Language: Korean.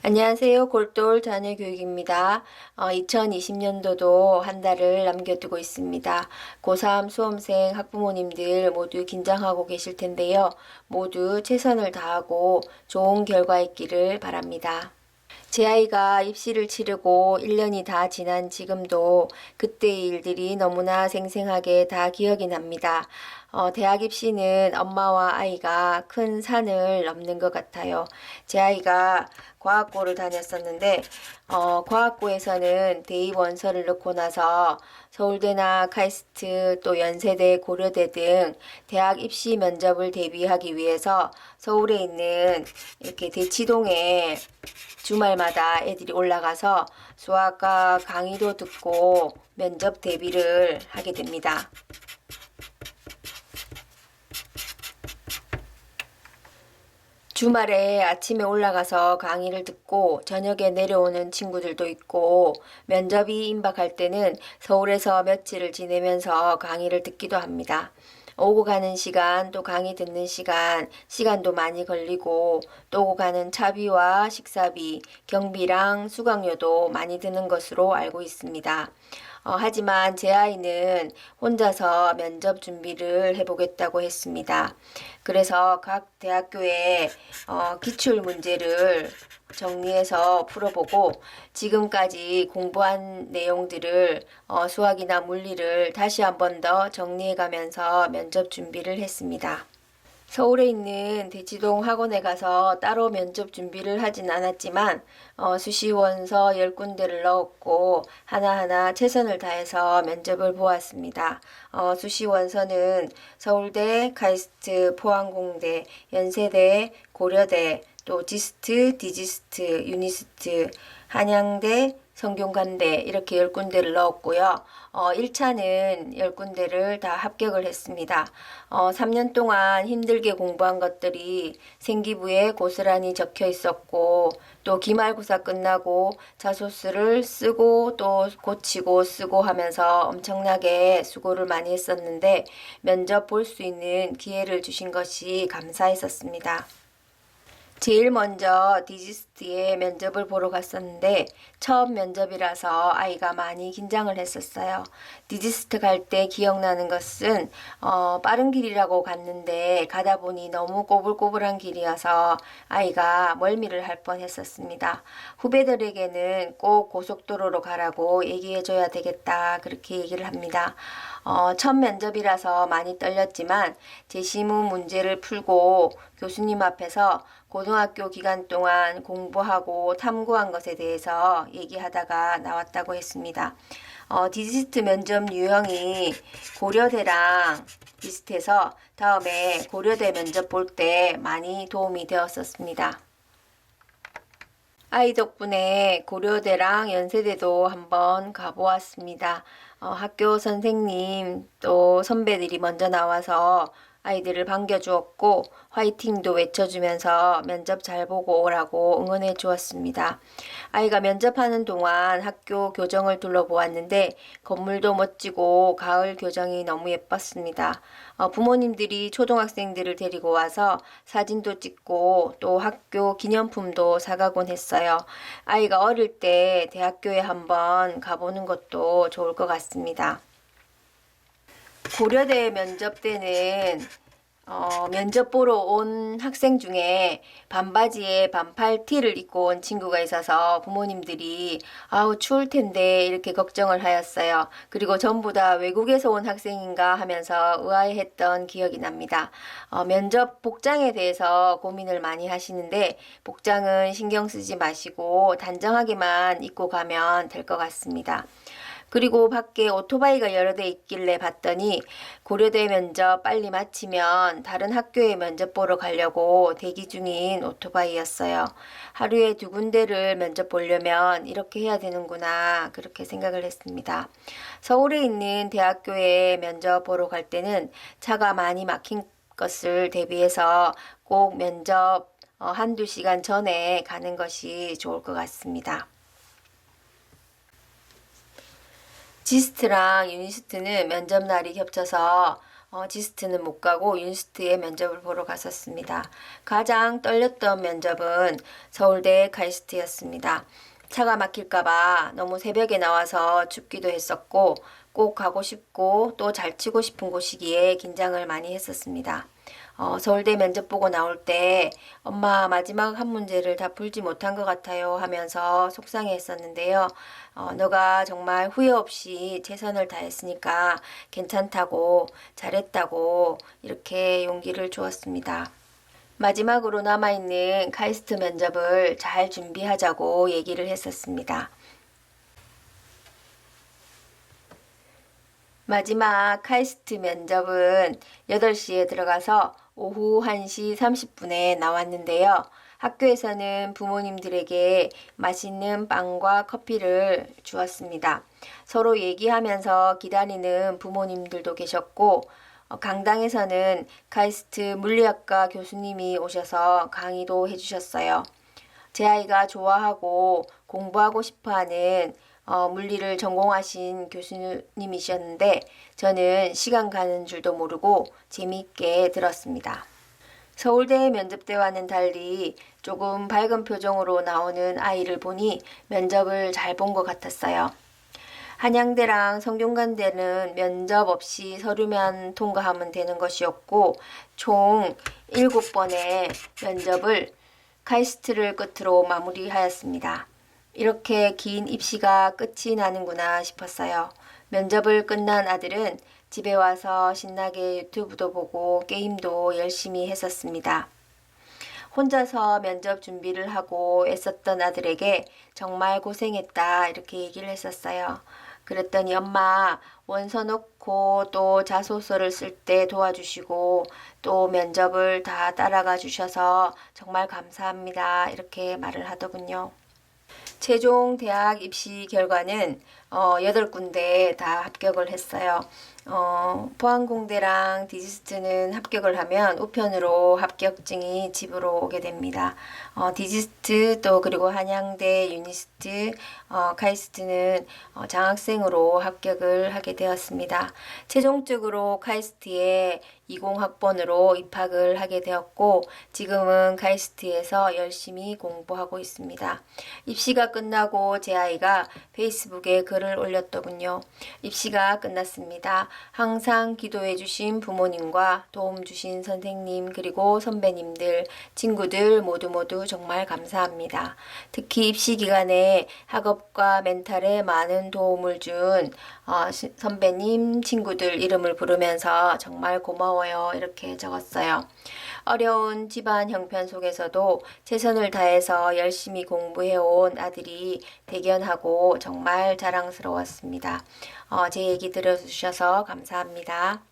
안녕하세요. 골똘 자녀교육입니다. 2020년도도 한 달을 남겨두고 있습니다. 고3 수험생 학부모님들 모두 긴장하고 계실 텐데요. 모두 최선을 다하고 좋은 결과 있기를 바랍니다. 제 아이가 입시를 치르고 1년이 다 지난 지금도 그때의 일들이 너무나 생생하게 다 기억이 납니다. 대학 입시는 엄마와 아이가 큰 산을 넘는 것 같아요. 제 아이가 과학고를 다녔었는데, 과학고에서는 대입 원서를 넣고 나서 서울대나 카이스트 또 연세대 고려대 등 대학 입시 면접을 대비하기 위해서 서울에 있는 이렇게 대치동에 주말마다 애들이 올라가서 수학과 강의도 듣고 면접 대비를 하게 됩니다. 주말에 아침에 올라가서 강의를 듣고 저녁에 내려오는 친구들도 있고 면접이 임박할 때는 서울에서 며칠을 지내면서 강의를 듣기도 합니다. 오고 가는 시간, 또 강의 듣는 시간, 시간도 많이 걸리고 또 오고 가는 차비와 식사비, 경비랑 수강료도 많이 드는 것으로 알고 있습니다. 하지만 제 아이는 혼자서 면접 준비를 해보겠다고 했습니다. 그래서 각 대학교에 기출 문제를 정리해서 풀어보고 지금까지 공부한 내용들을 수학이나 물리를 다시 한 번 더 정리해가면서 면접 준비를 했습니다. 서울에 있는 대치동 학원에 가서 따로 면접 준비를 하진 않았지만 수시원서 10군데를 넣었고 하나하나 최선을 다해서 면접을 보았습니다. 수시원서는 서울대, 카이스트, 포항공대, 연세대, 고려대, 또 지스트, 디지스트, 유니스트, 한양대, 성균관대 이렇게 10군데를 넣었고요. 1차는 10군데를 다 합격을 했습니다. 3년 동안 힘들게 공부한 것들이 생기부에 고스란히 적혀 있었고 또 기말고사 끝나고 자소서를 쓰고 또 고치고 쓰고 하면서 엄청나게 수고를 많이 했었는데 면접 볼 수 있는 기회를 주신 것이 감사했었습니다. 제일 먼저 디지스트에 면접을 보러 갔었는데 처음 면접이라서 아이가 많이 긴장을 했었어요. 디지스트 갈 때 기억나는 것은 빠른 길이라고 갔는데 가다 보니 너무 꼬불꼬불한 길이어서 아이가 멀미를 할 뻔했었습니다. 후배들에게는 꼭 고속도로로 가라고 얘기해줘야 되겠다 그렇게 얘기를 합니다. 첫 면접이라서 많이 떨렸지만 제시문 문제를 풀고 교수님 앞에서 고등학교 기간 동안 공부하고 탐구한 것에 대해서 얘기하다가 나왔다고 했습니다. 디지스트 면접 유형이 고려대랑 비슷해서 다음에 고려대 면접 볼 때 많이 도움이 되었었습니다. 아이 덕분에 고려대랑 연세대도 한번 가보았습니다. 학교 선생님 또 선배들이 먼저 나와서 아이들을 반겨주었고 화이팅도 외쳐주면서 면접 잘 보고 오라고 응원해 주었습니다. 아이가 면접하는 동안 학교 교정을 둘러보았는데 건물도 멋지고 가을 교정이 너무 예뻤습니다. 부모님들이 초등학생들을 데리고 와서 사진도 찍고 또 학교 기념품도 사가곤 했어요. 아이가 어릴 때 대학교에 한번 가보는 것도 좋을 것 같습니다. 고려대 면접 때는 면접 보러 온 학생 중에 반바지에 반팔 티를 입고 온 친구가 있어서 부모님들이 아우 추울 텐데 이렇게 걱정을 하였어요. 그리고 전부 다 외국에서 온 학생인가 하면서 의아해했던 기억이 납니다. 면접 복장에 대해서 고민을 많이 하시는데 복장은 신경 쓰지 마시고 단정하게만 입고 가면 될 것 같습니다. 그리고 밖에 오토바이가 여러 대 있길래 봤더니 고려대 면접 빨리 마치면 다른 학교에 면접 보러 가려고 대기 중인 오토바이였어요. 하루에 2군데를 면접 보려면 이렇게 해야 되는구나 그렇게 생각을 했습니다. 서울에 있는 대학교에 면접 보러 갈 때는 차가 많이 막힌 것을 대비해서 꼭 면접 한두 시간 전에 가는 것이 좋을 것 같습니다. 지스트랑 유니스트는 면접 날이 겹쳐서 지스트는 못 가고 윤스트의 면접을 보러 갔었습니다. 가장 떨렸던 면접은 서울대 카이스트였습니다. 차가 막힐까봐 너무 새벽에 나와서 춥기도 했었고 꼭 가고 싶고 또 잘 치고 싶은 곳이기에 긴장을 많이 했었습니다. 서울대 면접 보고 나올 때 엄마 마지막 한 문제를 다 풀지 못한 것 같아요 하면서 속상해 했었는데요. 너가 정말 후회 없이 최선을 다했으니까 괜찮다고 잘했다고 이렇게 용기를 주었습니다. 마지막으로 남아있는 카이스트 면접을 잘 준비하자고 얘기를 했었습니다. 마지막 카이스트 면접은 8시에 들어가서 오후 1시 30분에 나왔는데요. 학교에서는 부모님들에게 맛있는 빵과 커피를 주었습니다. 서로 얘기하면서 기다리는 부모님들도 계셨고, 강당에서는 카이스트 물리학과 교수님이 오셔서 강의도 해주셨어요. 제 아이가 좋아하고 공부하고 싶어하는 물리를 전공하신 교수님이셨는데 저는 시간 가는 줄도 모르고 재미있게 들었습니다. 서울대 면접대와는 달리 조금 밝은 표정으로 나오는 아이를 보니 면접을 잘 본 것 같았어요. 한양대랑 성균관대는 면접 없이 서류만 통과하면 되는 것이었고 총 7번의 면접을 카이스트를 끝으로 마무리하였습니다. 이렇게 긴 입시가 끝이 나는구나 싶었어요. 면접을 끝난 아들은 집에 와서 신나게 유튜브도 보고 게임도 열심히 했었습니다. 혼자서 면접 준비를 하고 애썼던 아들에게 정말 고생했다 이렇게 얘기를 했었어요. 그랬더니 엄마 원서 넣고 또 자소서를 쓸 때 도와주시고 또 면접을 다 따라가 주셔서 정말 감사합니다 이렇게 말을 하더군요. 최종 대학 입시 결과는 8군데 다 합격을 했어요. 포항공대랑 디지스트는 합격을 하면 우편으로 합격증이 집으로 오게 됩니다. 디지스트 또 그리고 한양대, 유니스트, 카이스트는 장학생으로 합격을 하게 되었습니다. 최종적으로 카이스트에 20학번으로 입학을 하게 되었고 지금은 카이스트에서 열심히 공부하고 있습니다. 입시가 끝나고 제 아이가 페이스북에 글을 올렸더군요. 입시가 끝났습니다. 항상 기도해 주신 부모님과 도움 주신 선생님 그리고 선배님들, 친구들 모두 정말 감사합니다. 특히 입시 기간에 학업과 멘탈에 많은 도움을 준 선배님, 친구들 이름을 부르면서 정말 고마워요 이렇게 적었어요. 어려운 집안 형편 속에서도 최선을 다해서 열심히 공부해온 아들이 대견하고 정말 자랑스러웠습니다. 제 얘기 들어주셔서 감사합니다.